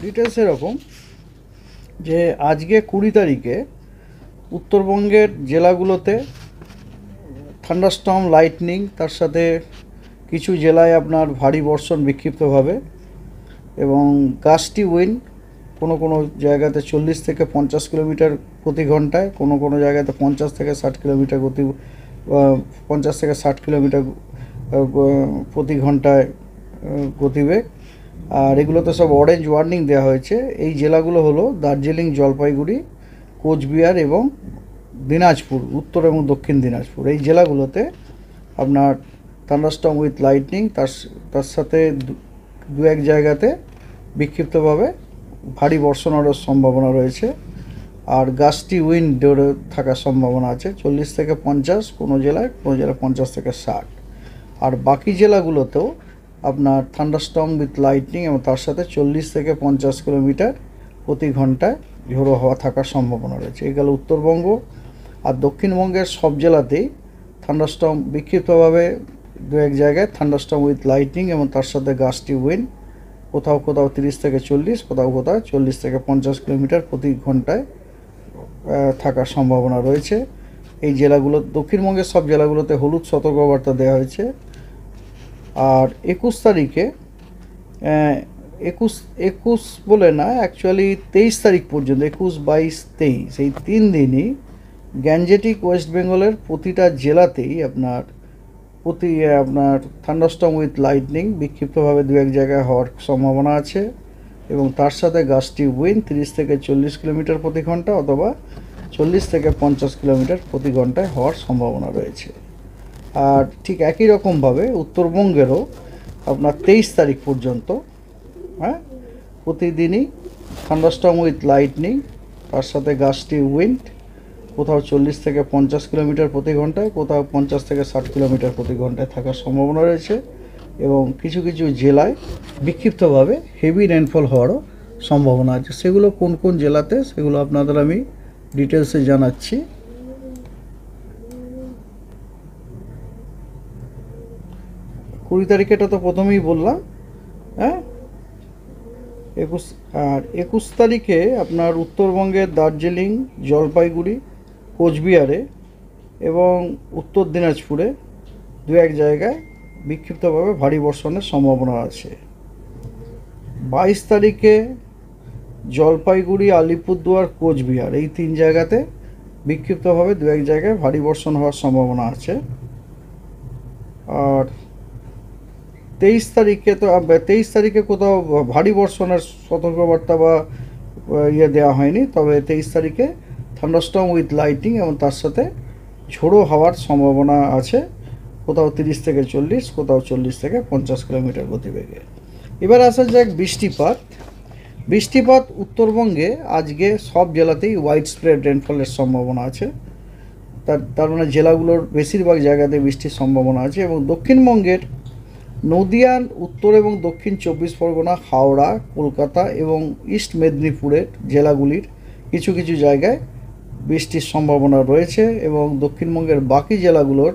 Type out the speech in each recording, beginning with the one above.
Details এরকম যে আজকে 20 তারিখে উত্তরবঙ্গের জেলাগুলোতে থান্ডারস্টর্ম, লাইটনিং, তার সাথে কিছু জেলায় আপনার ভারী বর্ষণ বিক্ষিপ্তভাবে এবং গাস্টি উইন্ড, কোনো কোনো জায়গাতে 40 থেকে 50 কিলোমিটার প্রতি ঘন্টায়, কোনো কোনো জায়গাতে 50 থেকে 60 কিলোমিটার 50 থেকে 60 কিলোমিটার প্রতি ঘন্টায় গতিবেগ। আর এগুলোতে সব অরেঞ্জ ওয়ার্নিং দেওয়া হয়েছে। এই জেলাগুলো হলো দার্জিলিং, জলপাইগুড়ি, কোচবিহার এবং দিনাজপুর, উত্তর এবং দক্ষিণ দিনাজপুর। এই জেলাগুলোতে আপনার থান্ডারস্টর্ম উইথ লাইটনিং, তার সাথে দু এক জায়গাতে বিক্ষিপ্তভাবে ভারী বর্ষণেরও সম্ভাবনা রয়েছে। আর গাস্টি উইন্ডের থাকার সম্ভাবনা আছে 40 থেকে 50, কোনো জেলায় 50 থেকে 60। আর বাকি জেলাগুলোতেও আপনার থান্ডারস্টর্ম উইথ লাইটনিং এবং তার সাথে 40 থেকে 50 কিলোমিটার প্রতি ঘন্টায় ঝোড়ো হাওয়া থাকার সম্ভাবনা রয়েছে। এই গেল উত্তরবঙ্গ। আর দক্ষিণবঙ্গের সব জেলাতেই থান্ডারস্টর্ম বিক্ষিপ্তভাবে দু এক জায়গায় থান্ডারস্টর্ম উইথ লাইটনিং এবং তার সাথে গাস্টি উইন্ড, কোথাও কোথাও 30 থেকে 40, কোথাও কোথাও 40 থেকে 50 কিলোমিটার প্রতি ঘন্টায় থাকার সম্ভাবনা রয়েছে। এই জেলাগুলো, দক্ষিণবঙ্গের সব জেলাগুলোতে হলুদ সতর্কবার্তা দেওয়া হয়েছে। আর 21 তারিখে 21 বলে না, অ্যাকচুয়ালি 23 তারিখ পর্যন্ত, 21, 22, 23 এই 3 দিনই গ্যাঞ্জেটিক ওয়েস্ট বেঙ্গলের প্রতিটা জেলাতেই আপনার থান্ডারস্টর্ম উইথ লাইটনিং বিক্ষিপ্তভাবে দু এক জায়গায় হওয়ার সম্ভাবনা আছে এবং তার সাথে গাস্টি উইন্ড 30 থেকে 40 কিলোমিটার প্রতি ঘন্টা অথবা 40 থেকে 50 কিলোমিটার প্রতি ঘন্টায় হওয়ার সম্ভাবনা রয়েছে। আর ঠিক একই রকমভাবে উত্তরবঙ্গেরও আপনার 23 তারিখ পর্যন্ত প্রতিদিনই থান্ডারস্টর্ম উইথ লাইটনিং, তার সাথে গাস্টি উইন্ড, কোথাও 40 থেকে 50 কিলোমিটার প্রতি ঘন্টায়, কোথাও 50 থেকে 60 কিলোমিটার প্রতি ঘন্টায় থাকার সম্ভাবনা রয়েছে এবং কিছু কিছু জেলায় বিক্ষিপ্তভাবে হেভি রেনফল হওয়ারও সম্ভাবনা আছে। সেগুলো কোন কোন জেলাতে, সেগুলো আপনাদের আমি ডিটেলসে জানাচ্ছি। 20 তারিখেটা তো প্রথমেই বললাম। 21 তারিখে আপনার উত্তরবঙ্গের দার্জিলিং, জলপাইগুড়ি, কোচবিহারে এবং উত্তর দিনাজপুরে দু এক জায়গায় বিক্ষিপ্তভাবে ভারী বর্ষণের সম্ভাবনা আছে। 22 তারিখে জলপাইগুড়ি, আলিপুরদুয়ার, কোচবিহার এই 3 জায়গাতে বিক্ষিপ্তভাবে দু এক জায়গায় ভারী বর্ষণ হওয়ার সম্ভাবনা আছে। আর 23 তারিখে কোথাও ভারী বর্ষণের সতর্কবার্তা বা দেওয়া হয়নি, তবে 23 তারিখে থান্ডারস্টর্ম উইথ লাইটনিং এবং তার সাথে ঝোড়ো হাওয়ার সম্ভাবনা আছে, কোথাও 30 থেকে 40, কোথাও 40 থেকে 50 কিলোমিটার গতিবেগে। এবার আসা যাক বৃষ্টিপাত উত্তরবঙ্গে আজকে সব জেলাতেই ওয়াইড স্প্রেড রেনফলের সম্ভাবনা আছে। তার মানে জেলাগুলোর বেশিরভাগ জায়গাতে বৃষ্টির সম্ভাবনা আছে এবং দক্ষিণবঙ্গের নদিয়া, উত্তর এবং দক্ষিণ 24 পরগনা, হাওড়া, কলকাতা এবং ইস্ট মেদিনীপুরের জেলাগুলির কিছু কিছু জায়গায় বৃষ্টির সম্ভাবনা রয়েছে এবং দক্ষিণবঙ্গের বাকি জেলাগুলোর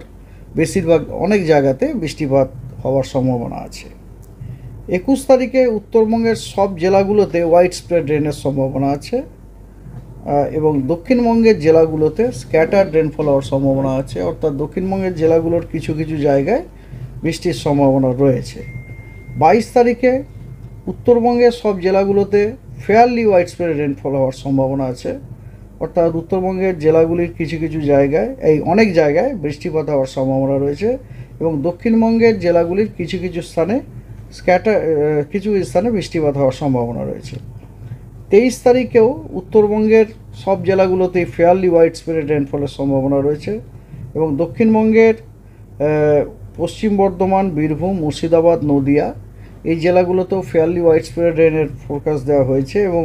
বেশিরভাগ অনেক জায়গাতে বৃষ্টিপাত হওয়ার সম্ভাবনা আছে। 21 তারিখে উত্তরবঙ্গের সব জেলাগুলোতে ওয়াইড স্প্রেড রেনের সম্ভাবনা আছে এবং দক্ষিণবঙ্গের জেলাগুলোতে স্ক্যাটার্ড রেনফল হওয়ার সম্ভাবনা আছে, অর্থাৎ দক্ষিণবঙ্গের জেলাগুলোর কিছু কিছু জায়গায় বৃষ্টির সম্ভাবনা রয়েছে। 22 তারিখে উত্তরবঙ্গের সব জেলাগুলোতে ফেয়ারলি ওয়াইড স্প্রেড রেনফল হওয়ার সম্ভাবনা আছে, অর্থাৎ উত্তরবঙ্গের জেলাগুলির কিছু কিছু জায়গায় অনেক জায়গায় বৃষ্টিপাত হওয়ার সম্ভাবনা রয়েছে এবং দক্ষিণবঙ্গের জেলাগুলির কিছু কিছু স্থানে বৃষ্টিপাত হওয়ার সম্ভাবনা রয়েছে। 23 তারিখেও উত্তরবঙ্গের সব জেলাগুলোতেই ফেয়ারলি ওয়াইড স্প্রেড রেনফলের সম্ভাবনা রয়েছে এবং দক্ষিণবঙ্গের পশ্চিম বর্ধমান, বীরভূম, মুর্শিদাবাদ, নদিয়া এই জেলাগুলোতেও ফেয়ারলি ওয়াইড স্প্রেড রেনের ফোরকাস্ট দেওয়া হয়েছে এবং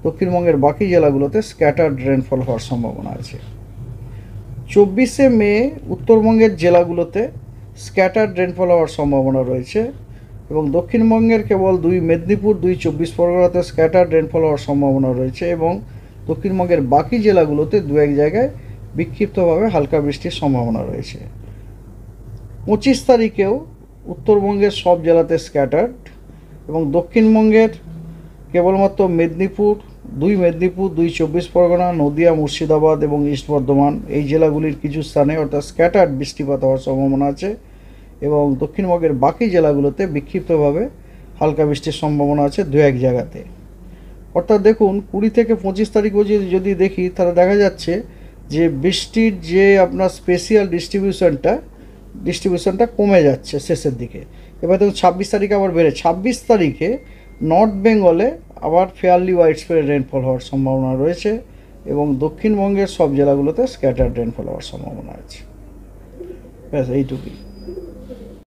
দক্ষিণবঙ্গের বাকি জেলাগুলোতে স্ক্যাটার্ড রেনফল হওয়ার সম্ভাবনা আছে। 24শে মে উত্তরবঙ্গের জেলাগুলোতে স্ক্যাটার্ড রেনফল হওয়ার সম্ভাবনা রয়েছে এবং দক্ষিণবঙ্গের কেবল মেদিনীপুর, 24 পরগনাতে স্ক্যাটার্ড রেনফল হওয়ার সম্ভাবনা রয়েছে এবং দক্ষিণবঙ্গের বাকি জেলাগুলোতে দু এক জায়গায় বিক্ষিপ্তভাবে হালকা বৃষ্টির সম্ভাবনা রয়েছে। 25 তারিখেও উত্তরবঙ্গের সব জেলাতে স্ক্যাটার্ড, এবং দক্ষিণবঙ্গের কেবলমাত্র মেদিনীপুর, দুই 24 পরগনা, নদিয়া, মুর্শিদাবাদ এবং ইস্ট বর্ধমান এই জেলাগুলির কিছু স্থানে অর্থাৎ স্ক্যাটার্ড বৃষ্টিপাত হওয়ার সম্ভাবনা আছে, এবং দক্ষিণবঙ্গের বাকি জেলাগুলোতে বিক্ষিপ্তভাবে হালকা বৃষ্টির সম্ভাবনা আছে 2-1 জায়গাতে। অর্থাৎ দেখুন 20 থেকে 25 তারিখও যদি দেখি তাহলে দেখা যাচ্ছে যে বৃষ্টির যে আপনার স্পেশিয়াল ডিস্ট্রিবিউশনটা কমে যাচ্ছে শেষের দিকে। এবার দেখুন 26 তারিখে আবার বেড়ে 26 তারিখে নর্থ বেঙ্গলে আবার ফেয়ারলি ওয়াইড স্প্রেড রেনফল হওয়ার সম্ভাবনা রয়েছে, এবং দক্ষিণবঙ্গের সব জেলাগুলোতে স্ক্যাটার্ড রেনফল হওয়ার সম্ভাবনা আছে। ব্যাস এইটুকুই।